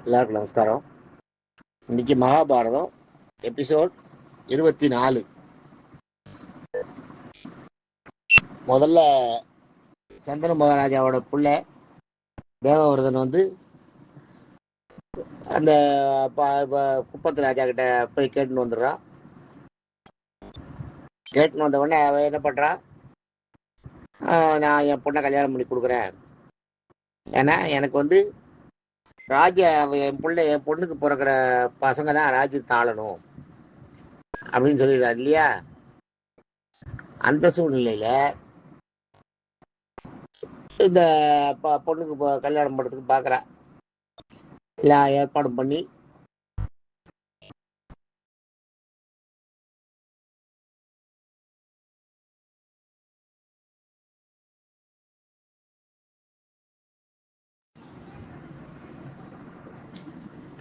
எல்லாருக்கும் நமஸ்காரம். இன்னைக்கு மகாபாரதம் எபிசோட் 24. முதல்ல சந்தன மகாராஜாவோட பிள்ளை தேவவர்தன் அந்த குப்பத்து ராஜா கிட்ட போய் கேட்டுன்னு வந்துடுறான். கேட்டுன்னு வந்த உடனே அவன் என்ன பண்றான், நான் என் பொண்ணை கல்யாணம் பண்ணி கொடுக்குறேன், ஏன்னா எனக்கு என் பொண்ணுக்கு பிறக்கிற பசங்க தான் ராஜ்யத்தை ஆளணும் அப்படின்னு சொல்லிடுறாரு இல்லையா. அந்த சூழ்நிலையில இந்த பொண்ணுக்கு கல்யாணம் பண்ணுறதுக்கு பார்க்குறா. எல்லா ஏற்பாடும் பண்ணி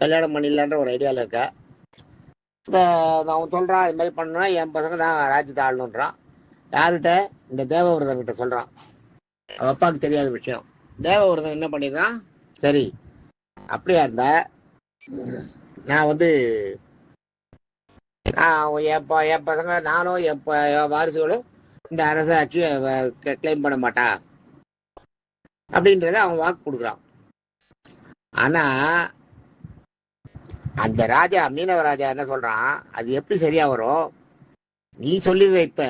கல்யாணம் பண்ணிடலான்ற ஒரு ஐடியாவில் இருக்கா. அவன் சொல்கிறான், இது மாதிரி பண்ணா என் பசங்க தான் ராஜ்யத்தை ஆளணுன்றான். யார்கிட்ட? இந்த தேவவிரதன்கிட்ட சொல்கிறான். அவன் அப்பாவுக்கு தெரியாத விஷயம். தேவவிரதன் என்ன பண்ணிடுறான், சரி அப்படியா இருந்தா நான் என் பசங்க நானும் என் வாரிசுகளும் இந்த அரசாட்சியை கிளைம் பண்ண மாட்டா அப்படின்றத அவன் வாக்கு கொடுக்குறான். ஆனா அந்த ராஜா, மீனவ ராஜா என்ன சொல்றான், அது எப்படி சரியா வரும், நீ சொல்லி வைப்ப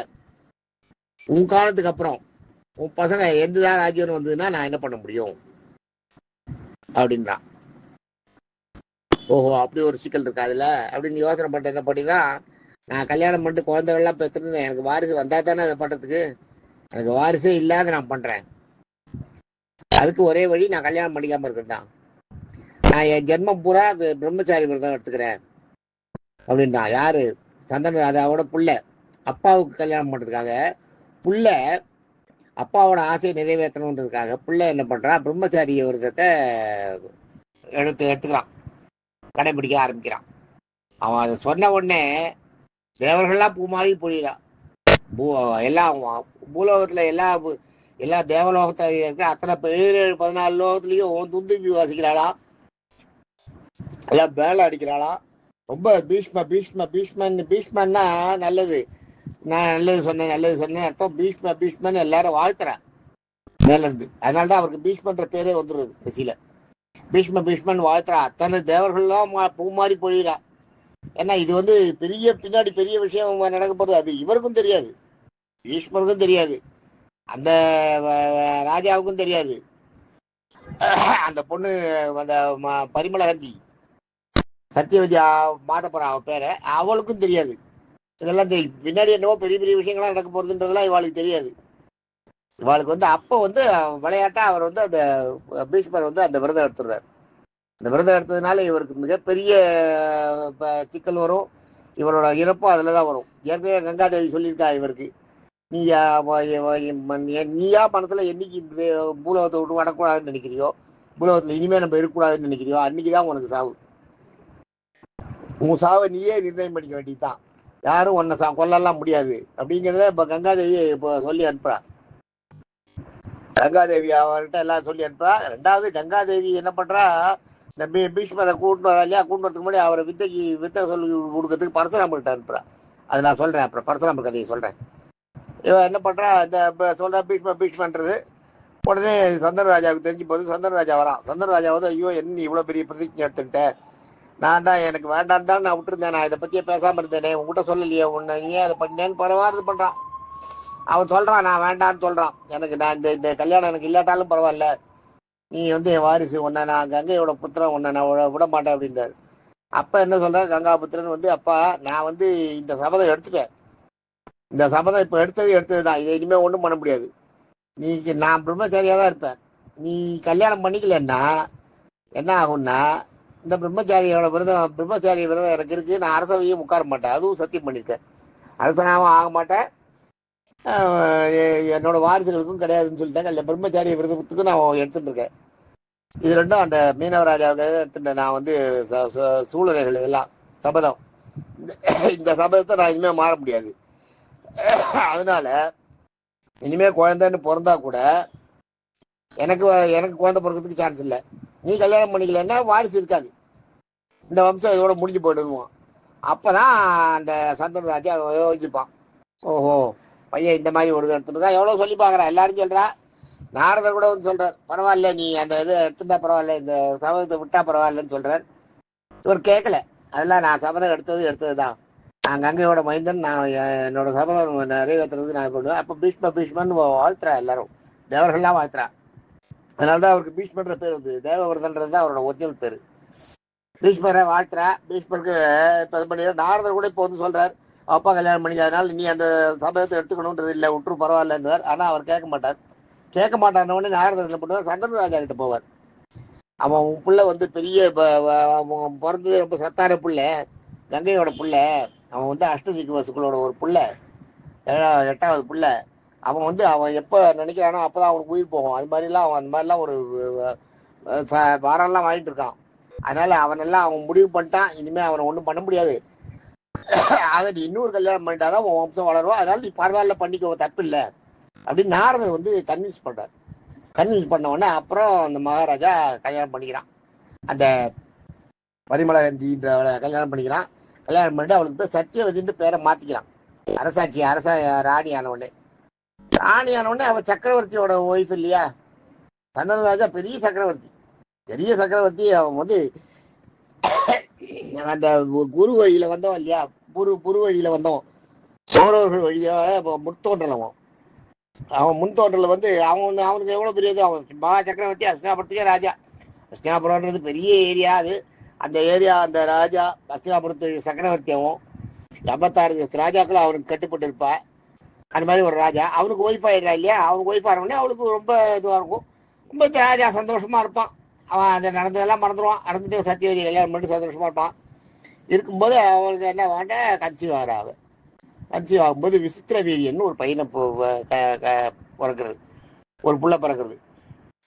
உன் காலத்துக்கு அப்புறம் உன் பசங்க எந்ததான் ராஜ்யம் வந்ததுன்னா நான் என்ன பண்ண முடியும் அப்படின்றான். ஓஹோ, அப்படி ஒரு சிக்கல் இருக்கா அதுல அப்படின்னு யோசனை பண்ணிட்டு என்ன பண்ணினா, நான் கல்யாணம் பண்ணிட்டு குழந்தைகள்லாம் பெற்றுன்னு எனக்கு வாரிசு வந்தா தானே அதை பண்றதுக்கு, எனக்கு வாரிசே இல்லாத நான் பண்றேன், அதுக்கு ஒரே வழி நான் கல்யாணம் பண்ணிக்காம இருக்கிறது தான். நான் என் ஜென்மம் பூரா பிரம்மச்சாரி விரதம் எடுத்துக்கிறேன் அப்படின்றான். யாரு? சந்தன ராஜாவோட புள்ள. அப்பாவுக்கு கல்யாணம் பண்றதுக்காக புள்ள அப்பாவோட ஆசையை நிறைவேற்றணுன்றதுக்காக புள்ள என்ன பண்றான், பிரம்மச்சாரிய விரதத்தை எடுத்துக்கிறான், கடைபிடிக்க ஆரம்பிக்கிறான். அவன் அதை சொன்ன உடனே தேவர்கள்லாம் பூமாரி பொழிகிறான். எல்லாம் பூலோகத்துல எல்லா தேவலோகத்துல இருக்கிற அத்தனை 14 லோகத்துலயும் துந்துபி வாசிக்கிறாளா, எல்லாம் வேலை அடிக்கிறாளா. ரொம்ப பீஷ்மன்னா நல்லது, நான் நல்லது சொன்னேன் அர்த்தம். பீஷ்மன் எல்லாரும் வாழ்த்துறேன் மேல இருந்து. அதனாலதான் அவருக்கு பீஷ்மன்ற பேரே வந்துடுது கடைசியில. பீஷ்மன் வாழ்த்துறா. அத்தனை தேவர்கள்லாம் பூமாரி பொழிகிறா. ஏன்னா இது பின்னாடி பெரிய விஷயம் நடக்க போகுது. அது இவருக்கும் தெரியாது, பீஷ்மருக்கும் தெரியாது, அந்த ராஜாவுக்கும் தெரியாது. அந்த பொண்ணு அந்த பரிமளகந்தி சத்தியவதி மாதப்புறம் அவ பேர, அவளுக்கும் தெரியாது. இதெல்லாம் தெரியும். பின்னாடி என்னவோ பெரிய பெரிய விஷயங்கள்லாம் நடக்க போறதுன்றதுலாம் இவாளுக்கு தெரியாது. இவாளுக்கு அப்போ விளையாட்டா அவர் அந்த பீஷ்மர் அந்த விரதம் எடுத்துடுறாரு. அந்த விரதம் எடுத்ததுனால இவருக்கு மிகப்பெரிய சிக்கல் வரும். இவரோட இறப்பும் அதுலதான் வரும். ஏற்கனவே கங்காதேவி சொல்லியிருக்கா இவருக்கு, நீயா மனசுல என்னைக்கு இந்த பூலோகத்தை விட்டு வரக்கூடாதுன்னு நினைக்கிறியோ, பூலோகத்துல இனிமே நம்ம இருக்கக்கூடாதுன்னு நினைக்கிறியோ, அன்னைக்குதான் உனக்கு சாவு. உன் சாவை நீயே நிர்ணயம் பண்ணிக்க வேண்டியதுதான், யாரும் உன்னை கொல்லலாம் முடியாது அப்படிங்கிறத இப்ப கங்காதேவி இப்போ சொல்லி அனுப்புறா. கங்காதேவி அவர்கிட்ட எல்லாம் சொல்லி அனுப்புறா. ரெண்டாவது கங்காதேவி என்ன பண்றா, இந்த பீஷ்மரை கூட்டு வரா இல்லையா, கூட்டு வரதுக்கு முன்னாடி அவரை வித்தை சொல்லி கொடுக்கறதுக்கு பரசுராம கிட்ட அனுப்புறா. அது நான் சொல்றேன், அப்புறம் பரசுராம கதையை சொல்றேன். இவன் என்ன பண்றா, இந்த சொல்ற பீஷ்மன்றது உடனே சந்தன ராஜாவுக்கு தெரிஞ்சு போது சந்தன ராஜா வரான். சந்தன ராஜா ஐயோ என்ன இவ்வளவு பெரிய பிரதிஜை எடுத்துக்கிட்டேன், நான் தான் எனக்கு வேண்டாம் தான் நான் விட்டுருந்தேன், நான் இதை பத்தியே பேசாம இருந்தேனே, உங்ககிட்ட சொல்லலையே, உன்னை நீ அதை பண்ணினேன்னு பரவாயில்ல பண்றான். அவன் சொல்றான், நான் வேண்டான்னு சொல்றான், எனக்கு நான் இந்த கல்யாணம் எனக்கு இல்லாட்டாலும் பரவாயில்ல, நீ என் வாரிசு, உன்னை நான் கங்கையோட புத்திரன், உன்னை நான் விட மாட்டேன் அப்படின்றாரு. அப்ப என்ன சொல்ற கங்கா புத்திரன், அப்பா நான் இந்த சபதம் எடுத்துட்டேன், இந்த சபதம் இப்ப எடுத்ததுதான், இதை இனிமே ஒண்ணும் பண்ண முடியாது, நான் பிரம்மச்சாரியா தான் இருப்பேன், நீ கல்யாணம் பண்ணிக்கலன்னா என்ன ஆகும்னா, இந்த பிரம்மச்சாரிய விரதம் எனக்கு இருக்கு, நான் அரசவையும் உட்கார மாட்டேன், அதுவும் சத்தியம் பண்ணிருக்கேன், அரசனாவும் ஆக மாட்டேன், என்னோட வாரிசுகளுக்கும் கிடையாதுன்னு சொல்லிட்டேன், இல்ல பிரம்மச்சாரிய விரதத்துக்கு நான் எடுத்துட்டு இருக்கேன். இது ரெண்டும் அந்த மீனவராஜாவுக்கு எடுத்துட்டேன் நான் சூழ்நிலைகள் இதெல்லாம் சபதம், இந்த சபதத்தை நான் இனிமே மாற முடியாது, அதனால இனிமே குழந்தைன்னு பிறந்தா கூட எனக்கு குழந்தை பிறக்கிறதுக்கு சான்ஸ் இல்லை, நீ கல்யாணம் பண்ணிக்கலன்னா வாரிசு இருக்காது, இந்த வம்சம் இதோட முடிஞ்சு போயிடுவோம். அப்பதான் அந்த சந்தனு ராஜா யோசிப்பான், ஓஹோ பையன் இந்த மாதிரி ஒரு எடுத்துருக்கா, எவ்வளவு சொல்லி பாக்குறா, எல்லாரும் சொல்றா. நாரதர் கூட வந்து சொல்றார், பரவாயில்ல நீ அந்த இது எடுத்துட்டா பரவாயில்ல, இந்த சபதத்தை விட்டா பரவாயில்லன்னு சொல்றார். இவர் கேட்கல, அதெல்லாம் நான் சபதம் எடுத்ததுதான், நான் கங்கையோட மைந்தன், நான் என்னோட சபதம் நிறைவேற்றுறது நான் பண்ணுவேன். அப்ப பீஷ்மன் வாழ்த்துறா, எல்லாரும் தேவர்கள்லாம் வாழ்த்துறா. அதனாலதான் அவருக்கு பீஷ்மன்ற பேர் வந்து, தேவவிரதன்றது தான் அவரோட ஒரிஜினல் பேரு. பீஷ்மரை வாழ்த்துறா. பீஷ்மருக்கு இப்ப இது பண்ணி நாரதர் கூட இப்போ வந்து சொல்றார், அப்பா கல்யாணம் பண்ணிக்காதனால நீ அந்த சபதத்தை எடுத்துக்கணும்ன்றது இல்லை, விட்டுரு பரவாயில்லன்னு. ஆனா அவர் கேட்க மாட்டார். கேட்க மாட்டான உடனே நாரதர் என்ன பண்ணுவார், சந்தனு ராஜா கிட்ட போவார். அவன் புள்ள வந்து பெரிய பிறந்தது ரொம்ப சத்தான புள்ள, கங்கையோட புள்ள. அவன் வந்து அஷ்டதிக்கு வசுக்களோட ஒரு புள்ள, 8வது புள்ள. அவன் வந்து அவன் எப்ப நினைக்கிறானோ அப்பதான் அவனுக்கு உயிர் போகும். அது மாதிரிலாம் அவன் அந்த மாதிரிலாம் ஒரு வாரம்லாம் வாங்கிட்டு இருக்கான். அதனால அவனெல்லாம் அவன் முடிவு பண்ணிட்டான், இனிமே அவனை ஒன்றும் பண்ண முடியாது. அதை நீ இன்னொரு கல்யாணம் பண்ணிட்டாதான் உன் வம்சம் வளரும், அதனால நீ பரவாயில்ல பண்ணிக்கோ, தப்பு இல்லை அப்படின்னு நாரதர் வந்து கன்வின்ஸ் பண்றாரு. கன்வின்ஸ் பண்ண உடனே அப்புறம் அந்த மகாராஜா கல்யாணம் பண்ணிக்கிறான். அந்த பரிமளகந்தின்றவளை கல்யாணம் பண்ணிக்கிறான். கல்யாணம் பண்ணிட்டு அவளுக்கு பேர் சத்தியவதின்னு பேரை மாத்திக்கிறான். ராணி ஆன உடனே அவன் சக்கரவர்த்தியோட ஒய்ஃப் இல்லையா, சந்தனு ராஜா பெரிய சக்கரவர்த்தி. அவன் வந்து அந்த குரு வழியில வந்தவன் இல்லையா, புரு வழியில வந்தவன், சோழர்கள் வழியாக முன்தோன்றலவன். அவன் முன்தோன்றல வந்து அவனுக்கு எவ்வளவு பெரியது, அவன் மகா சக்கரவர்த்தி, ஹஸ்தினாபுரத்துக்கே ராஜா. ஹஸ்தினாபுரம்ன்றது பெரிய ஏரியா. அது அந்த ஏரியா, அந்த ராஜா ஹஸ்தினாபுரத்து சக்கரவர்த்தி. அவன் 56 ராஜாக்கள் அவனுக்கு கட்டுப்பட்டு இருப்பா. அந்த மாதிரி ஒரு ராஜா. அவனுக்கு ஒய்ஃப் ஆயிடுறா இல்லையா, அவனுக்கு ஒய்ஃப் ஆனோடனே அவளுக்கு ரொம்ப இதுவா இருக்கும். ரொம்ப ராஜா சந்தோஷமா இருப்பான். அவன் அந்த நடந்ததெல்லாம் மறந்துடுவான். நடந்துட்டு சத்தியவதி கல்யாணம் பண்ணிட்டு சந்தோஷமா இருப்பான். இருக்கும்போது அவளுக்கு என்ன வேண்ட, கன்சீவ் ஆகிறா. அவன் கன்சீவ் ஆகும்போது விசித்திர வீரியன்னு ஒரு பையனை பிறக்கிறது, ஒரு புள்ள பிறக்கிறது.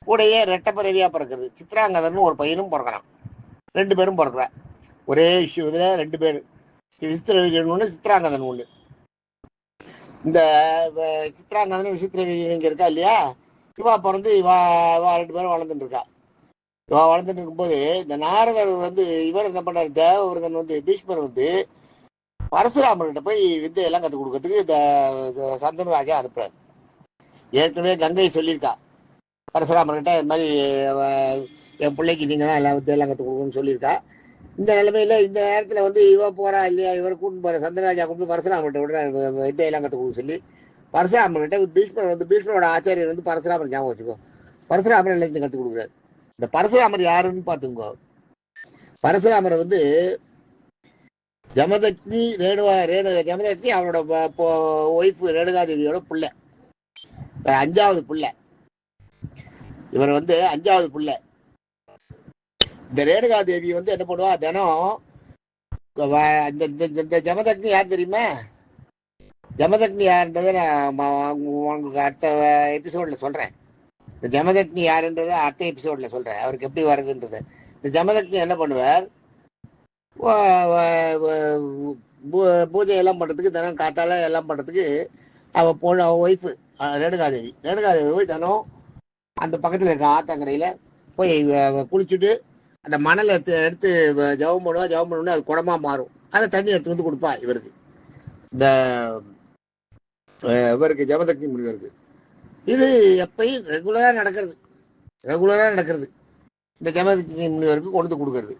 கூடையே ரெட்டப்பிறவியா பிறக்கிறது, சித்ராங்கதன் ஒரு பையனும் பிறக்கிறான். 2 பேரும் பிறக்கிறான் ஒரே இஷ்யூ. இதுல 2 பேர், விசித்திர வீரியன் ஒண்ணு, சித்ராங்கதன் ஒண்ணு. இந்த சித்ராங்கதன் விசித்திர வீரியன் இங்க இருக்கா இல்லையா, இவா பிறந்து இவா 2 பேரும் வளர்ந்துட்டு இருக்கா. இவா வளர்ந்துட்டு இருக்கும்போது இந்த நாரதர் வந்து இவர் என்ன பண்ணாரு, தேவவிரதன் வந்து பீஷ்மர் வந்து பரசுராமர்கிட்ட போய் வித்தையெல்லாம் கற்றுக் கொடுக்கறதுக்கு இந்த சந்தனு ராஜா அனுப்புறாரு. ஏற்கனவே கங்கை சொல்லியிருக்கா பரசுராமர்கிட்ட, இது மாதிரி என் பிள்ளைக்கு நீங்க தான் எல்லா வித்தையெல்லாம் கற்றுக் கொடுக்கணும்னு சொல்லியிருக்கா. இந்த நிலைமையில இந்த நேரத்துல வந்து இவ போறா இல்லையா, இவர் கூட்டு போற சந்தனராஜா கொண்டு பரசுராமர்கிட்ட விட வித்தையெல்லாம் கற்றுக் கொடுக்க சொல்லி பரசுராமர்கிட்ட பீஷ்மர் வந்து, பீஷ்மரோட ஆச்சாரியர் வந்து பரசுராமர், ஞாபகம் வச்சுக்கோ, பரசுராமர் எல்லாத்தையும் கற்றுக் கொடுக்குறாரு. இந்த பரசுராமர் யாருன்னு பாத்துக்கோ. பரசுராமரை வந்து ஜமதக்னி ஜமதக்னி அவரோட ஒய்ஃப் ரேணுகாதேவியோட புள்ள, 5வது புள்ள. இவர் வந்து 5வது புள்ள. இந்த ரேணுகாதேவி வந்து என்ன பண்ணுவா, தினம் இந்த ஜமதக்னி யார் தெரியுமா, ஜமதக்னி யாருன்றதை நான் உங்களுக்கு அடுத்த எபிசோட்ல சொல்றேன். இந்த ஜமதக்னி யாருன்றதை அடுத்த எபிசோட்ல சொல்றேன், அவருக்கு எப்படி வருதுன்றது. இந்த ஜமதக்னி என்ன பண்ணுவார், பூஜை எல்லாம் பண்றதுக்கு, தினம் காத்தால எல்லாம் பண்றதுக்கு அவன் ஒய்ஃபு ரேணுகாதேவி போய் தினம் அந்த பக்கத்துல இருக்க ஆத்தங்கரையில போய் குளிச்சுட்டு அந்த மணலை எடுத்து ஜவம் பண்ணுவோம், அது குடமா மாறும். அதை தண்ணி எடுத்து வந்து கொடுப்பா இவருக்கு, இந்த இவருக்கு ஜமதக்னி முனிவருக்கு. இது எப்பயும் ரெகுலரா நடக்கிறது. இந்த ஜமதக்னி முனிவருக்கு கொண்டு கொடுக்கறது.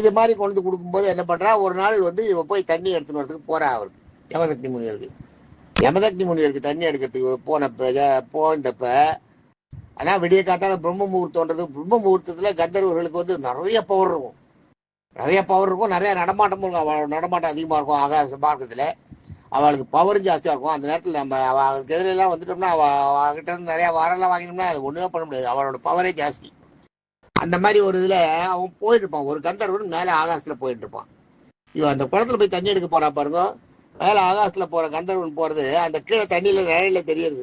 இது மாதிரி கொண்டு கொடுக்கும்போது என்ன பண்றா, ஒரு நாள் வந்து இவ போய் தண்ணி எடுத்துன்னு வரதுக்கு போறா அவருக்கு, யமதக்னி முனிவருக்கு தண்ணி எடுக்கிறதுக்கு போனப்ப அதான் விடிய காத்தால பிரம்ம முகூர்த்தத்துல கந்தர்வர்களுக்கு வந்து நிறைய பவர் இருக்கும், நிறைய நடமாட்டமும் இருக்கும். அவளோட நடமாட்டம் அதிகமா இருக்கும். ஆகாச மார்க்கத்துல அவளுக்கு பவரும் ஜாஸ்தியா இருக்கும். அந்த நேரத்துல நம்ம அவளுக்கு எதிரெல்லாம் வந்துட்டோம்னா, அவகிட்ட இருந்து நிறைய வாரெல்லாம் வாங்கினோம்னா அது ஒண்ணுமே பண்ண முடியாது, அவளோட பவரே ஜாஸ்தி. அந்த மாதிரி ஒரு இதுல அவன் போயிட்டு இருப்பான், ஒரு கந்தர்வன் மேல ஆகாசத்துல போயிட்டு இருப்பான். இவன் அந்த குளத்துல போய் தண்ணி எடுக்க போனா பாருங்க, மேல ஆகாசத்துல போற கந்தர்வன் போறது அந்த கீழே தண்ணியில நிழல தெரியுது.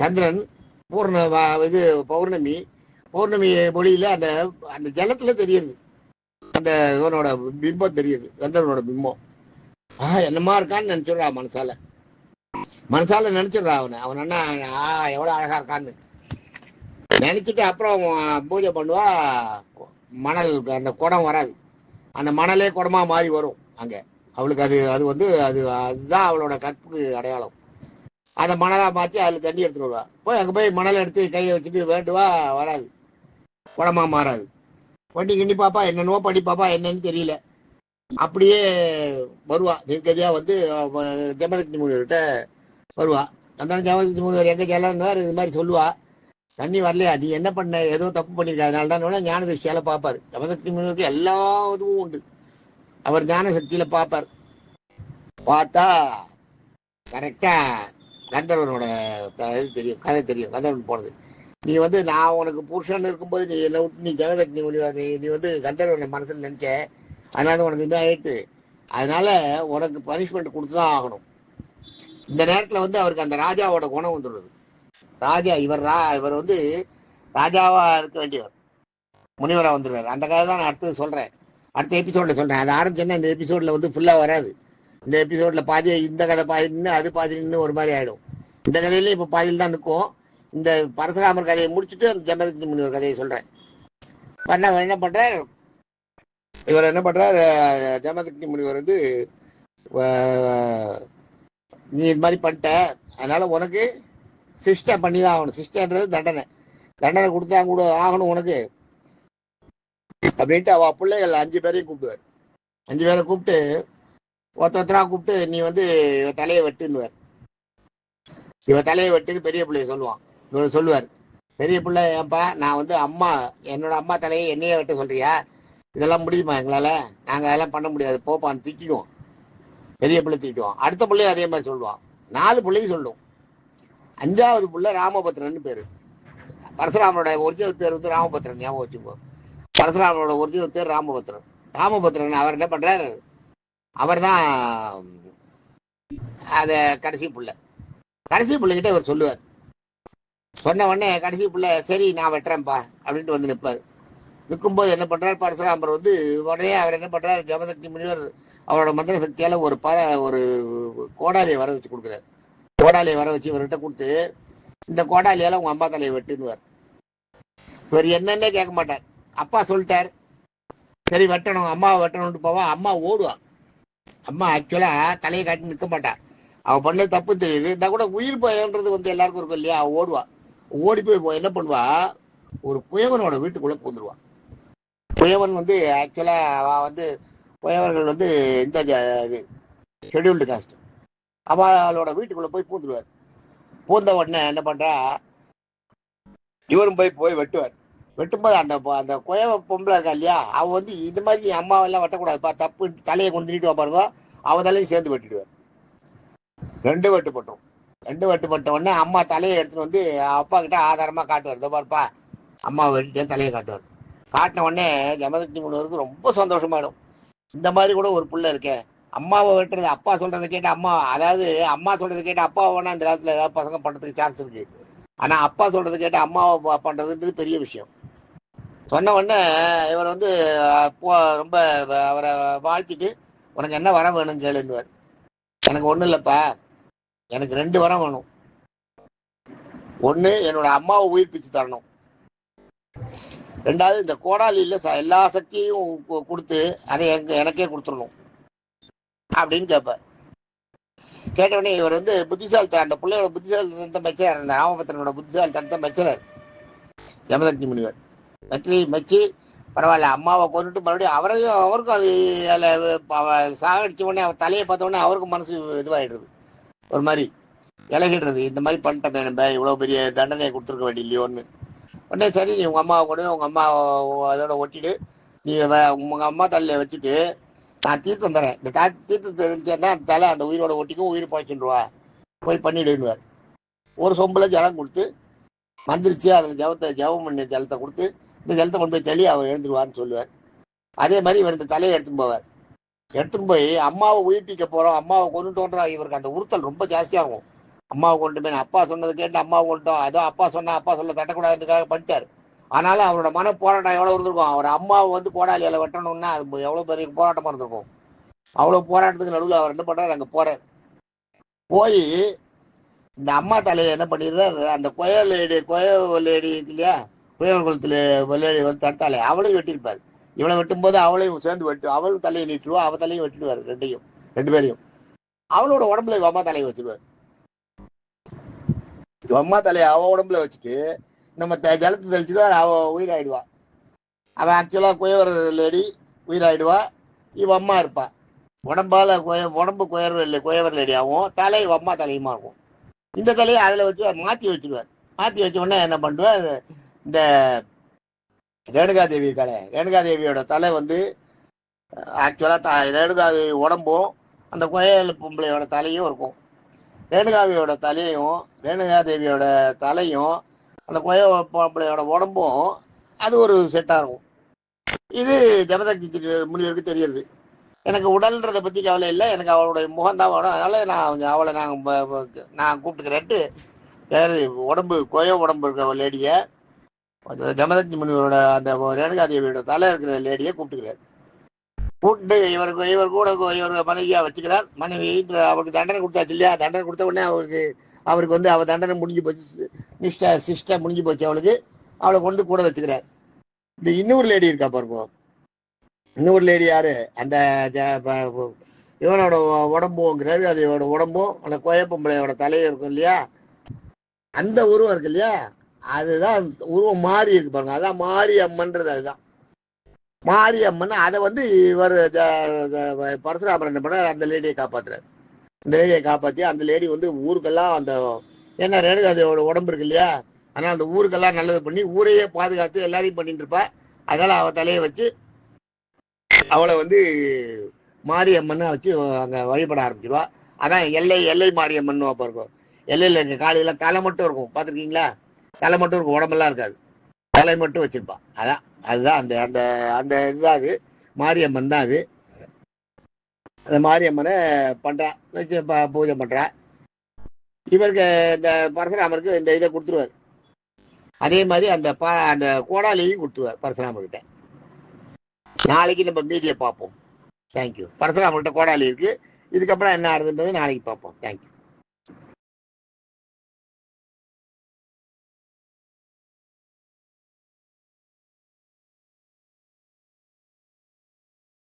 சந்திரன் இது பௌர்ணமி மொழியில அந்த அந்த ஜலத்துல தெரியுது, அந்த இவனோட பிம்பம் தெரியுது, கந்தர்வனோட பிம்பம். என்னமா இருக்கான்னு நினைச்சுடுறா, மனசால நினைச்சிடுறா அவன் அண்ணா எவ்வளவு அழகா இருக்கான்னு நினைச்சிட்டு அப்புறம் பூஜை பண்ணுவா. மணல் அந்த குடம் வராது, அந்த மணலே குடமா மாறி வரும் அங்க. அவளுக்கு அது அது வந்து அதுதான் அவளோட கற்புக்கு அடையாளம். அதை மணலா மாற்றி அதில் தண்ணி எடுத்துட்டு வருவா. போய் அங்கே போய் மணலை எடுத்து கையை வச்சுட்டு வேண்டுவா, வராது, குடமா மாறாது. வண்டி கிண்டி பாப்பா, என்னென்னவோ பண்ணி பாப்பா, என்னன்னு தெரியல. அப்படியே வருவா நிர்கதியா வந்து ஜமதக்னி முனிவர்கிட்ட வருவா. அந்த ஜமதக்னி முனிவர் எங்க ஜலன்வார் இது மாதிரி சொல்லுவா, தண்ணி வரலையா, நீ என்ன பண்ண, ஏதோ தப்பு பண்ணிருக்க, அதனால தான் ஞான திருஷ்டியால பார்ப்பார். ஜமதக்னி முனிவருக்கு எல்லா இதுவும் உண்டு. அவர் ஞான சக்தியில பார்ப்பார். பார்த்தா கரெக்டா கந்தர்வனோட இது தெரியும், கதை தெரியும், கந்தர்வன் போனது. நீ வந்து நான் உனக்கு புருஷன் இருக்கும்போது நீ என்ன விட்டு நீ ஜமதக்னி முனிவர் நீ வந்து கந்தர்வனை மனசில் நினைச்ச, அதனால உனக்கு இதாக ஆயிடுத்து, அதனால உனக்கு பனிஷ்மெண்ட் கொடுத்துதான் ஆகணும். இந்த நேரத்தில் வந்து அவருக்கு அந்த ராஜாவோட குணம் வந்துடுது. ராஜா இவர் வந்து ராஜாவா இருக்க வேண்டியவர் முனிவரா வந்துடுவார். அந்த கதை தான் நான் அடுத்தது சொல்றேன், அடுத்த எபிசோட்ல சொல்றேன். அது ஆரம்பிச்சேன்னா இந்த எபிசோட்ல வந்து ஃபுல்லா வராது. இந்த எபிசோட்ல பாதி, இந்த கதை பாதி நின்று அது பாதி நின்று ஒரு மாதிரி ஆயிடும். இந்த கதையில இப்ப பாதியில் தான் நிற்கும். இந்த பரசுராமர் கதையை முடிச்சுட்டு அந்த ஜமதக்னி முனிவர் கதையை சொல்றேன். என்ன பண்றார் இவர், என்ன பண்றார் ஜமதக்னி முனிவர் வந்து, நீ இது மாதிரி பண்ணிட்ட, அதனால உனக்கு சிஷ்டை பண்ணி தான் ஆகணும். சிஷ்டன்றது தண்டனை, தண்டனை கொடுத்தா கூட ஆகணும் உனக்கு அப்படின்ட்டு அவ பிள்ளைகள் 5 பேரையும் கூப்பிடுவார். 5 பேரை கூப்பிட்டு ஒருத்தரா கூப்பிட்டு நீ வந்து தலையை வெட்டுன்னுவார். இவ தலையை வெட்டுன்னு பெரிய பிள்ளைய சொல்லுவான். இவர் சொல்லுவார், பெரிய பிள்ளை, ஏன்பா நான் வந்து என்னோட அம்மா தலையை என்னையே வெட்ட சொல்றியா, இதெல்லாம் முடியுமா எங்களால, நாங்கள் அதெல்லாம் பண்ண முடியாது, போப்பான்னு திட்டிடுவோம். பெரிய பிள்ளை திட்டுவான். அடுத்த பிள்ளையும் அதே மாதிரி சொல்லுவான். 4 பிள்ளையும் சொல்லுவோம். 5வது பிள்ளை ராமபத்ரன் பேரு. பரசுராமனோட ஒரிஜினல் பேர் வந்து ராமபத்ரன், ஞாபகம் வச்சுக்கோ. பரசுராமனோட ஒரிஜினல் பேர் ராமபத்ரன். ராமபத்ரன் அவர் என்ன பண்றாரு, அவர் தான் அத கடைசி பிள்ளைகிட்ட அவர் சொல்லுவார். சொன்ன உடனே கடைசி பிள்ளை சரி நான் வெட்டுறேன்ப்பா அப்படின்ட்டு வந்து நிற்பார். நிற்கும்போது என்ன பண்றாரு பரசுராமர் வந்து, உடனே அவர் என்ன பண்றாரு, ஜமதக்னி முனிவர் அவரோட மந்திர சக்தியால ஒரு கோடாலியை வர வச்சு கொடுக்குறாரு. கோடாலியை வர வச்சு இவர்கிட்ட கொடுத்து, இந்த கோடாலியால உங்க அம்மா தலையை வெட்டுன்னுவார். இவர் என்னன்னே கேட்க மாட்டார். அப்பா சொல்லிட்டார், சரி வெட்டணும், அம்மாவை வெட்டணும்னு போவா. அம்மா ஓடுவா. அம்மா ஆக்சுவலா தலையை காட்டி நிற்க மாட்டா. அவ பண்ணது தப்பு தெரியுது, இந்த கூட உயிர் பயன்றது வந்து எல்லாருக்கும் இருக்கும் இல்லையா. அவ ஓடுவா. ஓடி போய் என்ன பண்ணுவா, ஒரு குயவனோட வீட்டுக்குள்ள பூந்துருவா. குயவன் வந்து ஆக்சுவலா அவ வந்து குயவர்கள் வந்து இந்த ஷெட்யூல்டு காஸ்ட். அவளோட வீட்டுக்குள்ள போய் பூந்துருவார். பூந்த உடனே என்ன பண்றா, இவரும் போய் வெட்டுவார். வெட்டும்போது அந்த குயவ பொம்பளை இருக்கா இல்லையா, அவ வந்து இது மாதிரி அம்மாவெல்லாம் வெட்டக்கூடாதுப்பா, தப்பு, தலையை கொண்டு நீட்டு பாருங்க, அவ தலையும் சேர்ந்து வெட்டிடுவார். 2 வெட்டு பட்டோம். 2 வெட்டு பட்ட உடனே அம்மா தலையை எடுத்துட்டு வந்து அப்பா கிட்ட ஆதாரமா காட்டுவார். இந்த பாருப்பா அம்மா வெட்டிட்டேன் தலையை காட்டுவார். காட்டின உடனே ஜமதக்னி முனிவருக்கு ரொம்ப சந்தோஷமாயிடும். இந்த மாதிரி கூட ஒரு பிள்ளை இருக்கேன், அம்மாவை வெட்டுறது, அப்பா சொல்றதை கேட்டு அம்மா சொல்றதை கேட்டு அப்பாவை வேணா இந்த காலத்துல ஏதாவது பசங்க பண்றதுக்கு சான்ஸ் இருக்கு. ஆனா அப்பா சொல்றதை கேட்டு அம்மாவை பண்றதுன்றது பெரிய விஷயம். சொன்ன உடனே இவர் வந்து ரொம்ப அவரை வாழ்த்திட்டு, உனக்கு என்ன வரம் வேணும் கேளுன்னுவார். எனக்கு ஒன்றும் இல்லைப்பா, எனக்கு 2 வரம் வேணும். ஒன்று என்னோட அம்மாவை உயிர்ப்பிச்சு தரணும், 2வது இந்த கோடாலியில் எல்லா சக்தியையும் கொடுத்து அதை எனக்கே கொடுத்துடணும் அப்படின்னு கேட்பார். கேட்டவுடனே இவர் வந்து புத்திசாலித்தனம், அந்த பிள்ளையோட புத்திசாலித்தனத்தை மெச்சார், அந்த ராமபத்ரனோட புத்திசாலித்தனத்தை மெச்சலார் ஜமதக்னி முனிவர். மெச்சி பரவாயில்ல, அம்மாவை கொண்டுட்டு மறுபடியும் அவருக்கும் அது சாகடிச்ச உடனே அவர் தலையை பார்த்த உடனே அவருக்கும் மனசு இதுவாயிடுறது, ஒரு மாதிரி இலகிடுறது. இந்த மாதிரி பண்ணிட்டோமே, நம்ம இவ்வளோ பெரிய தண்டனையை கொடுத்துருக்க வேண்டிய இல்லையோன்னு. உடனே சரி நீ உங்கள் அம்மாவை கொண்டு உங்கள் அம்மா அதோட ஒட்டிட்டு நீ உங்கள் அம்மா தலையில் வச்சுட்டு நான் தீர்த்தம் தரேன், இந்த தீர்த்தம் தெரிஞ்சேன்னா அந்த தலை அந்த உயிரோட ஒட்டிக்கும், உயிர் பாய்ச்சிடுவா, போய் பண்ணிடுவார். ஒரு சொம்பில் ஜலம் கொடுத்து மந்திரிச்சு அதில் ஜபம் பண்ணி ஜலத்தை கொடுத்து, இந்த ஜலத்தை கொண்டு போய் தெளி அவர் எழுந்துருவான்னு சொல்லுவார். அதே மாதிரி இவர் இந்த தலையை எடுத்துன்னு போவார். எடுத்துன்னு போய் அம்மாவை உயிர்ப்பிக்க போகிறோம், அம்மாவை கொண்டுட்டோன்றா, இவருக்கு அந்த உறுத்தல் ரொம்ப ஜாஸ்தியாகும். அம்மாவை கொண்டு போய் அப்பா சொன்னது கேட்டு அம்மாவை கொண்டுட்டோம், அதோ அப்பா சொல்ல தட்டக்கூடாதுக்காக பண்ணிட்டார். ஆனாலும் அவரோட மன போராட்டம் எவ்வளோ இருந்திருக்கும். அவர் அம்மாவை வந்து கோடாலியால் வெட்டணும்னா அது எவ்வளோ பெரிய போராட்டமாக இருந்திருக்கும். அவ்வளோ போராட்டத்துக்கு நடுவில் அவர் என்ன பண்ணுறாரு, அங்கே போகிறார். போய் இந்த அம்மா தலையை என்ன பண்ணிடுறாரு, அந்த குயவ லேடி இருக்கு இல்லையா, குயவன் குளத்துல லேடி வந்து தடுத்தாலே அவளையும் வெட்டியிருப்பார். இவளை வெட்டும்போது அவளையும் சேர்ந்து வெட்டு, அவளும் தலையை நீட்டுருவா, அவ தலையும் வெட்டிடுவாரு, ரெண்டு பேரையும். அவளோட உடம்புல இவ அம்மா தலையை வச்சுடுவார். இவ அம்மா தலையை அவ உடம்புல வச்சுட்டு நம்ம ஜலத்தை தெளிச்சுடுவா, அவ உயிராயிடுவா. அவன் ஆக்சுவலா குயவர் லேடி உயிராயிடுவா. இவ அம்மா இருப்பா. உடம்பு குயவர் லேடி ஆகும், தலை இவ அம்மா தலையுமா இருக்கும். இந்த தலையை அதில் வச்சு மாற்றி வச்சுடுவார். மாற்றி வச்ச உடனே என்ன பண்ணுவார், இந்த ரேணுகாதேவி இருக்காளே, ரேணுகாதேவியோட தலை வந்து ஆக்சுவலாக ரேணுகாதேவி உடம்பும் அந்த கோயில் பொம்பளையோட தலையும் இருக்கும். ரேணுகாவியோட தலையும் ரேணுகாதேவியோட தலையும் அந்த கோயில் பொம்பளையோட உடம்பும் அது ஒரு செட்டாக இருக்கும். இது ஜமதக்னி முனிவருக்கு தெரியுது. எனக்கு உடல்ன்றதை பற்றி கவலை இல்லை, எனக்கு அவளுடைய முகம்தான் வேணும், அதனால அவளை நான் கூப்பிட்டுக்கிறேன்ட்டு உடம்பு உடம்பு இருக்கிற லேடியை, ஜமதக்னி முனிவரோட அந்த ரேணுகாதேவியோட தலை இருக்கிற லேடியை கூப்பிட்டுக்கிறார். கூப்பிட்டு இவர் கூட இவர் மனைவியா வச்சுக்கிறார். மனைவி அவருக்கு தண்டனை கொடுத்தாச்சு இல்லையா, தண்டனை கொடுத்த உடனே அவருக்கு வந்து அவள் தண்டனை முடிஞ்சு போச்சு, சிஷ்டை முடிஞ்சு போச்சு அவளுக்கு. அவளை கொண்டு கூட வச்சுக்கிறார். இந்த இன்னொரு லேடி இருக்கா பாருங்க, இன்னொரு லேடி யாரு, அந்த இவனோட உடம்பும் ரேணுகாதேவியோட உடம்பும் அந்த கோயப்பம்பளையோட தலையும் இருக்கும் இல்லையா, அந்த உருவம் இருக்கு இல்லையா, அதுதான் உருவம் மாறி இருக்கு பாருங்க, அதான் மாரியம்மன்றது. அதுதான் மாரியம்மன். அதை வந்து இவர் பரசுராமர் என்ன பண்ண, அந்த லேடியை காப்பாத்துறாரு. அந்த லேடியை காப்பாற்றி அந்த லேடி வந்து ஊருக்கெல்லாம் அந்த ஏன்னா ரேணுகாதேவியோட உடம்பு இருக்கு இல்லையா, அதனால அந்த ஊருக்கெல்லாம் நல்லது பண்ணி ஊரையே பாதுகாத்து எல்லாரையும் பண்ணிட்டு இருப்பா. அதனால அவ தலையை வச்சு அவளை வந்து மாரியம்மன் வச்சு அங்கே வழிபட ஆரம்பிச்சிருவா. அதான் எல்லை மாரியம்மன் இருக்கும். எல்லையில் இருக்க காலையில தலை மட்டும் இருக்கும், பார்த்துருக்கீங்களா? தலை மட்டும் இருக்கும், உடம்பெல்லாம் இருக்காது, தலை மட்டும் வச்சிருப்பா. அதுதான் அந்த அந்த அந்த இதுதான் அது மாரியம்மன் தான். அது அந்த மாரியம்மனை பண்றா, வச்சு பூஜை பண்றா. இவருக்கு இந்த பரசுராமருக்கு இந்த இதை கொடுத்துருவார். அதே மாதிரி அந்த அந்த கோடாலியையும் கொடுத்துருவார் பரசுராமர்கிட்ட. நாளைக்கு நம்ம மீதியை பார்ப்போம். தேங்க்யூ. பரசுராமர்கிட்ட கோடாலி இருக்கு, இதுக்கப்புறம் என்ன ஆகுதுன்றது நாளைக்கு பார்ப்போம். தேங்க்யூ.